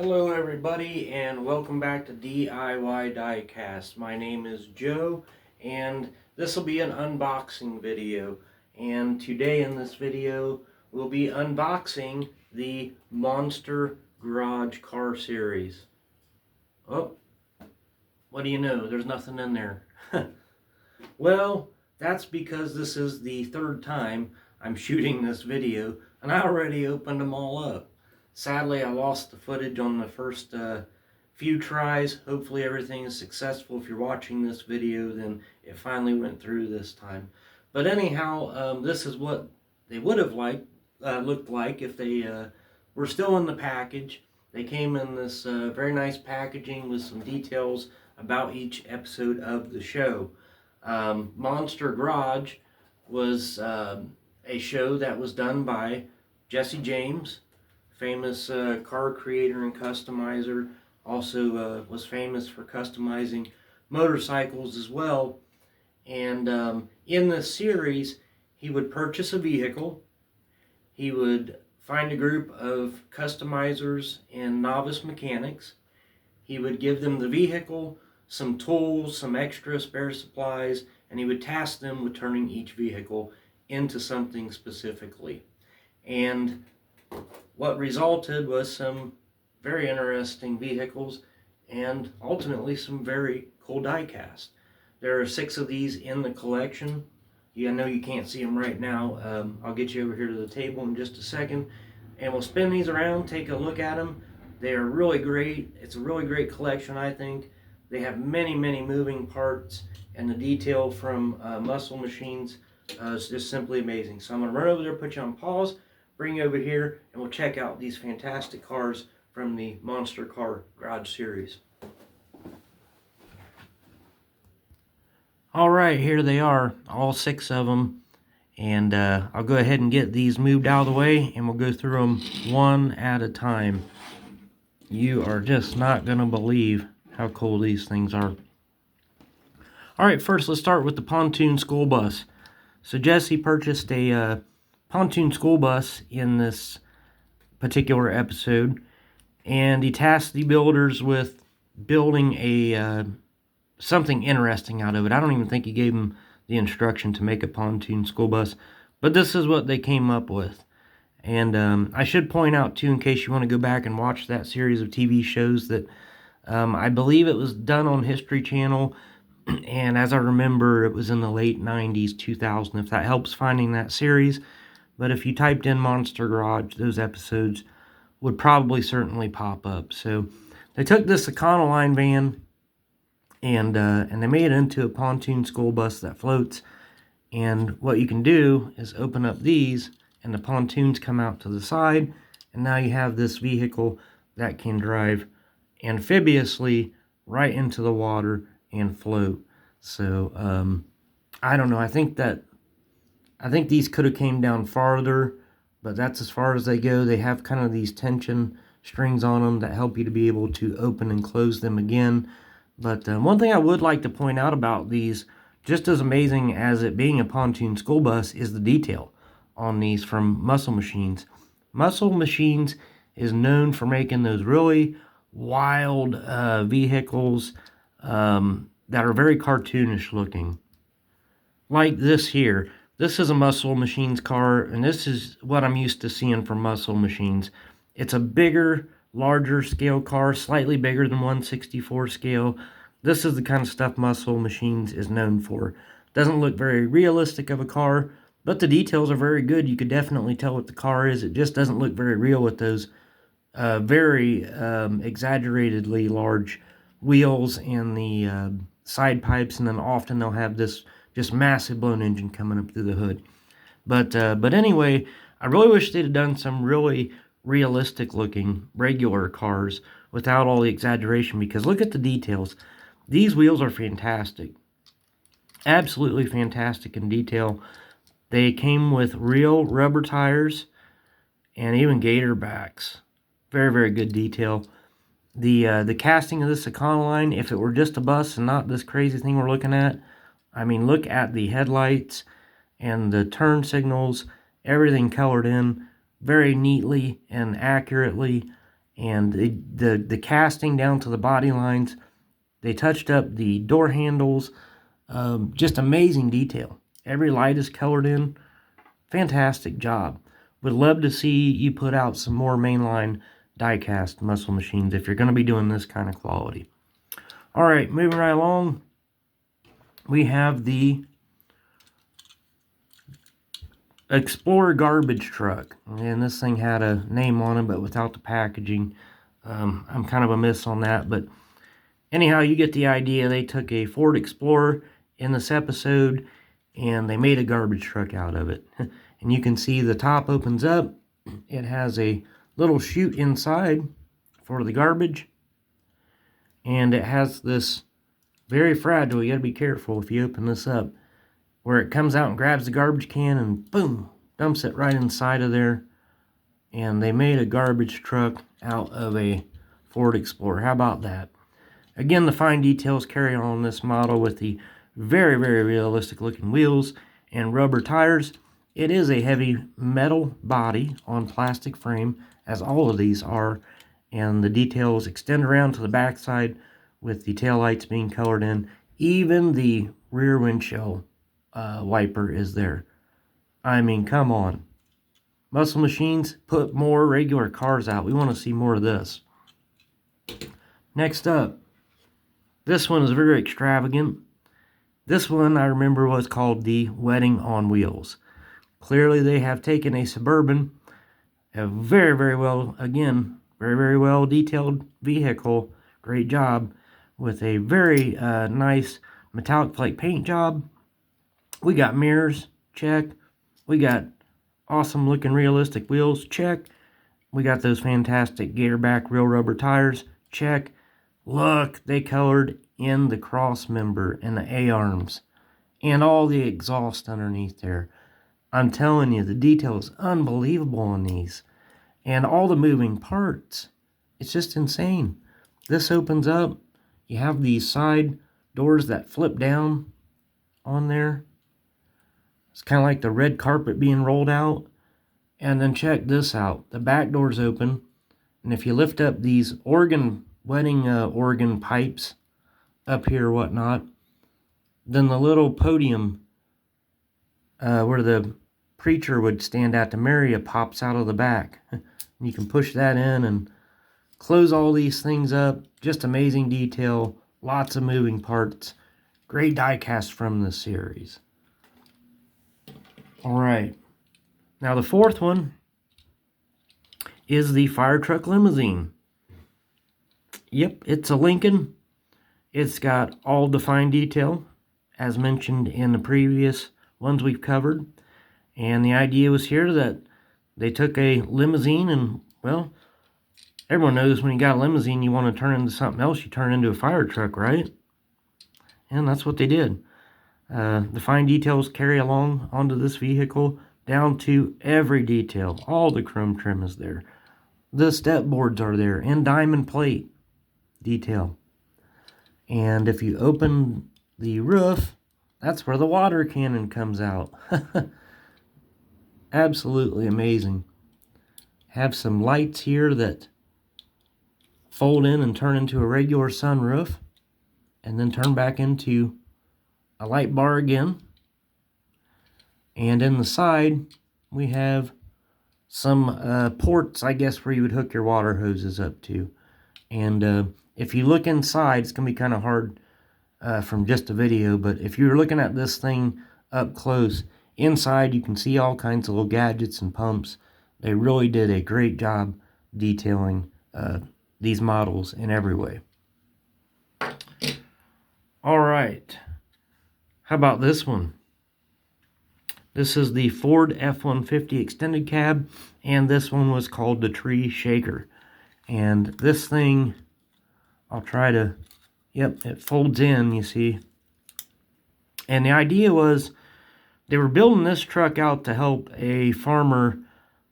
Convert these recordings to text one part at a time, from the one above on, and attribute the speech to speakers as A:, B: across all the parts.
A: Hello everybody and welcome back to DIY DIECAST. My name is Joe and this will be an unboxing video, and today in this video we'll be unboxing the Monster Garage car series. Oh, what do you know? There's nothing in there. Well, that's because this is the third time I'm shooting this video and I already opened them all up. Sadly, I lost the footage on the first few tries. Hopefully everything is successful. If you're watching this video, then it finally went through this time. But anyhow, this is what they would have looked like if they were still in the package. They came in this very nice packaging with some details about each episode of the show. Monster Garage was a show that was done by Jessie James, famous car creator and customizer. Also was famous for customizing motorcycles as well. And in this series, he would purchase a vehicle. He would find a group of customizers and novice mechanics. He would give them the vehicle, some tools, some extra spare supplies, and he would task them with turning each vehicle into something specifically. And what resulted was some very interesting vehicles and ultimately some very cool diecast. There are 6 of these in the collection. I know you can't see them right now. I'll get you over here to the table in just a second and we'll spin these around, take a look at them. They are really great. It's a really great collection, I think. They have many moving parts, and the detail from Muscle Machines is just simply amazing. So I'm going to run over there, put you on pause, bring you over here, and we'll check out these fantastic cars from the Monster Car Garage series. Alright, here they are, all 6 of them. And I'll go ahead and get these moved out of the way, and we'll go through them one at a time. You are just not going to believe how cool these things are. Alright, first let's start with the pontoon school bus. So Jessie purchased a pontoon school bus in this particular episode, and he tasked the builders with building a something interesting out of it. I don't even think he gave them the instruction to make a pontoon school bus, but this is what they came up with. And I should point out too, in case you want to go back and watch that series of TV shows, that I believe it was done on History Channel, and as I remember, it was in the late 90s, 2000, if that helps finding that series. But if you typed in Monster Garage, those episodes would probably certainly pop up. So they took this Econoline van and they made it into a pontoon school bus that floats. And what you can do is open up these, and the pontoons come out to the side, and now you have this vehicle that can drive amphibiously right into the water and float. So I don't know, I think these could have came down farther, but that's as far as they go. They have kind of these tension strings on them that help you to be able to open and close them again. But one thing I would like to point out about these, just as amazing as it being a pontoon school bus, is the detail on these from Muscle Machines. Muscle Machines is known for making those really wild vehicles that are very cartoonish looking. Like this here. This is a Muscle Machines car, and this is what I'm used to seeing from Muscle Machines. It's a bigger, larger scale car, slightly bigger than 1/64 scale. This is the kind of stuff Muscle Machines is known for. Doesn't look very realistic of a car, but the details are very good. You could definitely tell what the car is. It just doesn't look very real with those very exaggeratedly large wheels and the side pipes, and then often they'll have this just massive blown engine coming up through the hood. But anyway, I really wish they'd have done some really realistic looking regular cars without all the exaggeration, because look at the details. These wheels are fantastic. Absolutely fantastic in detail. They came with real rubber tires and even gator backs. Very good detail. The casting of this Econoline, if it were just a bus and not this crazy thing we're looking at, I mean, look at the headlights and the turn signals, everything colored in very neatly and accurately. And the casting down to the body lines, they touched up the door handles. Just amazing detail. Every light is colored in. Fantastic job. Would love to see you put out some more mainline die-cast muscle machines if you're going to be doing this kind of quality. Alright, moving right along, we have the Explorer garbage truck. And this thing had a name on it, but without the packaging. I'm kind of a miss on that, but anyhow, you get the idea. They took a Ford Explorer in this episode, and they made a garbage truck out of it. And you can see the top opens up. It has a little chute inside for the garbage. And it has this very fragile, you gotta be careful if you open this up, where it comes out and grabs the garbage can and boom, dumps it right inside of there. And they made a garbage truck out of a Ford Explorer. How about that? Again, the fine details carry on this model with the very, very realistic looking wheels and rubber tires. It is a heavy metal body on plastic frame, as all of these are, and the details extend around to the backside with the taillights being colored in. Even the rear windshield wiper is there. I mean, come on. Muscle Machines, put more regular cars out. We want to see more of this. Next up, this one is very extravagant. This one I remember was called the Wedding on Wheels. Clearly they have taken a Suburban, a very, very well, again, very, very well detailed vehicle. Great job with a very nice metallic flake paint job. We got mirrors, check. We got awesome looking realistic wheels, check. We got those fantastic gator back real rubber tires, check. Look, they colored in the cross member and the A-arms and all the exhaust underneath there. I'm telling you, the detail is unbelievable on these. And all the moving parts. It's just insane. This opens up. You have these side doors that flip down on there. It's kind of like the red carpet being rolled out. And then check this out. The back door's open. And if you lift up these wedding organ pipes up here or whatnot, then the little podium where the preacher would stand at to marry pops out of the back. And you can push that in and close all these things up. Just amazing detail. Lots of moving parts. Great die-cast from this series. Alright. Now the fourth one is the fire truck limousine. Yep, it's a Lincoln. It's got all defined detail, as mentioned in the previous ones we've covered. And the idea was here that they took a limousine and, well, everyone knows when you got a limousine, you want to turn into something else. You turn into a fire truck, right? And that's what they did. The fine details carry along onto this vehicle, down to every detail. All the chrome trim is there. The step boards are there, and diamond plate detail. And if you open the roof, that's where the water cannon comes out. Absolutely amazing. Have some lights here that fold in and turn into a regular sunroof, and then turn back into a light bar again. And in the side, we have some ports, I guess, where you would hook your water hoses up to. And if you look inside, it's going to be kind of hard from just a video, but if you're looking at this thing up close, inside you can see all kinds of little gadgets and pumps. They really did a great job detailing these models in every way. Alright, how about this one? This is the Ford F-150 extended cab, and this one was called the Tree Shaker. And this thing, I'll try to, yep, it folds in, you see. And the idea was, they were building this truck out to help a farmer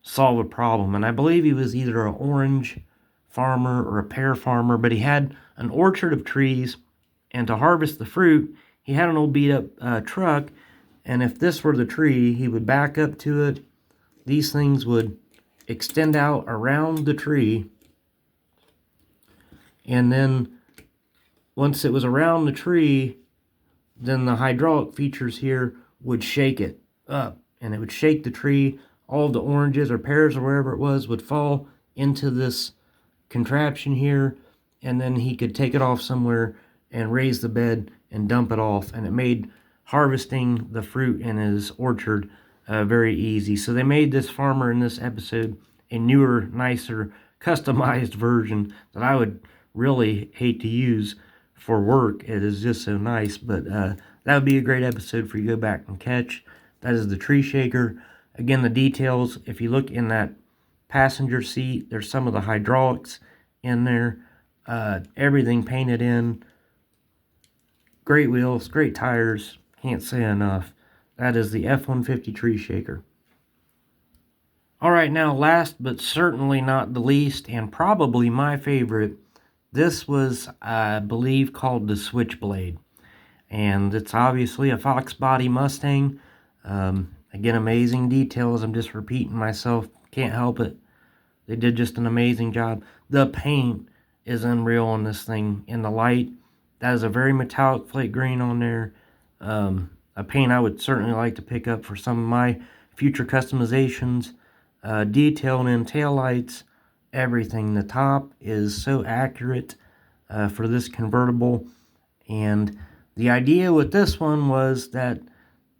A: solve a problem. And I believe he was either an orange farmer or a pear farmer, but he had an orchard of trees, and to harvest the fruit, he had an old beat up truck. And if this were the tree, he would back up to it. These things would extend out around the tree, And then once it was around the tree, then the hydraulic features here would shake it up, and it would shake the tree. All of the oranges or pears or wherever it was would fall into this contraption here, and then he could take it off somewhere and raise the bed and dump it off, and it made harvesting the fruit in his orchard very easy. So they made this farmer in this episode a newer, nicer, customized version that I would really hate to use for work. It is just so nice, but that would be a great episode for you to go back and catch. That is the tree shaker. Again, the details, if you look in that passenger seat, there's some of the hydraulics in there. Everything painted in. Great wheels, great tires. Can't say enough. That is the F-150 tree shaker. Alright, now last but certainly not the least, and probably my favorite, this was, I believe, called the Switchblade. And it's obviously a Fox body Mustang. Again, amazing details. I'm just repeating myself. Can't help it. They did just an amazing job. The paint is unreal on this thing in the light. That is a very metallic flake green on there. A paint I would certainly like to pick up for some of my future customizations. Detailed in taillights, everything. The top is so accurate for this convertible. And the idea with this one was that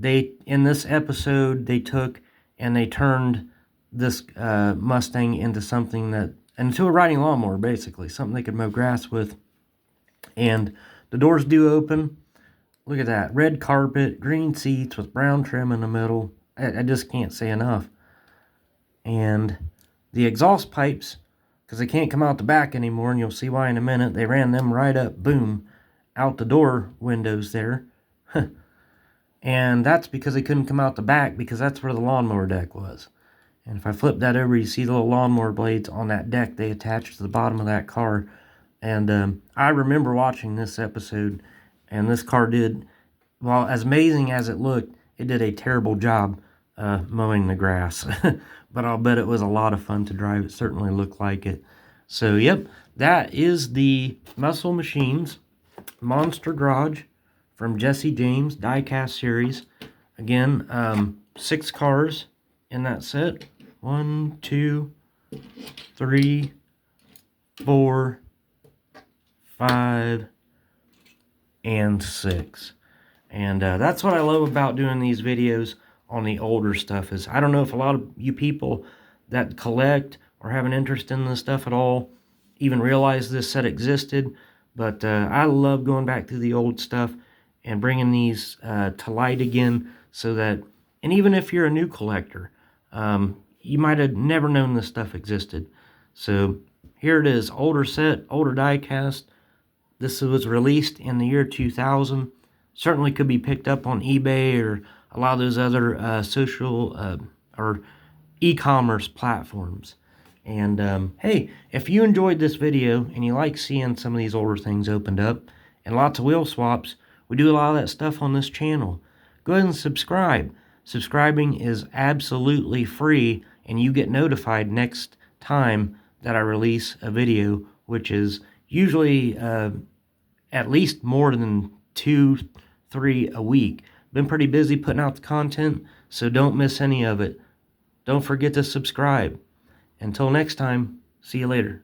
A: in this episode, they took and they turned this Mustang into something into a riding lawnmower, basically. Something they could mow grass with. And the doors do open. Look at that. Red carpet, green seats with brown trim in the middle. I just can't say enough. And the exhaust pipes, because they can't come out the back anymore, and you'll see why in a minute, they ran them right up, boom, out the door windows there. And that's because they couldn't come out the back, because that's where the lawnmower deck was. And if I flip that over, you see the little lawnmower blades on that deck they attached to the bottom of that car. And I remember watching this episode, and this car did, well, as amazing as it looked, it did a terrible job mowing the grass. But I'll bet it was a lot of fun to drive. It certainly looked like it. So, yep, that is the Muscle Machines Monster Garage from Jessie James DieCast series. Again, 6 cars in that set. 1, 2, 3, 4, 5, and 6. And that's what I love about doing these videos on the older stuff. Is I don't know if a lot of you people that collect or have an interest in this stuff at all even realize this set existed, but I love going back through the old stuff and bringing these to light again, so that, and even if you're a new collector, you might have never known this stuff existed. So here it is, older set, older diecast. This was released in the year 2000. Certainly could be picked up on eBay or a lot of those other social or e-commerce platforms. And hey, if you enjoyed this video and you like seeing some of these older things opened up and lots of wheel swaps, we do a lot of that stuff on this channel. Go ahead and subscribe. Subscribing is absolutely free, and you get notified next time that I release a video, which is usually at least more than 2, 3 a week. Been pretty busy putting out the content, so don't miss any of it. Don't forget to subscribe. Until next time, see you later.